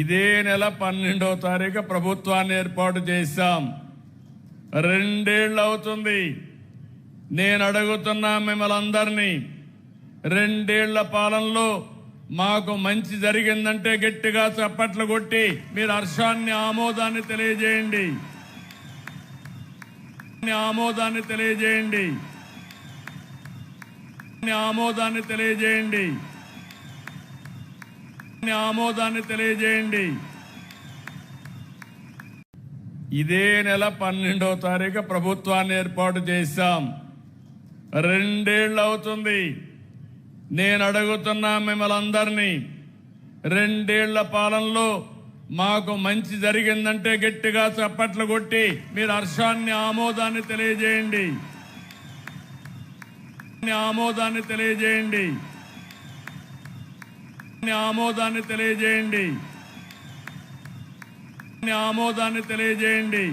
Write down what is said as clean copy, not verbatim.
ఇదే నెల 12వ తారీఖు ప్రభుత్వాన్ని ఏర్పాటు చేశాం. 2 ఏళ్ళు అవుతుంది. నేను అడుగుతున్నా మిమ్మల్ని అందరినీ, 2 ఏళ్ల పాలనలో మాకు మంచి జరిగిందంటే గట్టిగా చప్పట్లు కొట్టి మీరు హర్షాన్ని, ఆమోదాన్ని తెలియజేయండి. ఆమోదాన్ని తెలియజేయండి. ఆమోదాన్ని తెలియజేయండి. ఆమోదాన్ని తెలియజేయండి. ఇదే నెల 12వ తారీఖు ప్రభుత్వాన్ని ఏర్పాటు చేశాం. 2 ఏళ్ళు అవుతుంది. నేను అడుగుతున్నా మిమ్మల్ని అందరినీ, 2 ఏళ్ల పాలనలో మాకు మంచి జరిగిందంటే గట్టిగా చప్పట్లు కొట్టి మీరు హర్షాన్ని, ఆమోదాన్ని తెలియజేయండి. ఆమోదాన్ని తెలియజేయండి. ఆమోదాన్ని తెలియజేయండి. ఆమోదాన్ని తెలియజేయండి.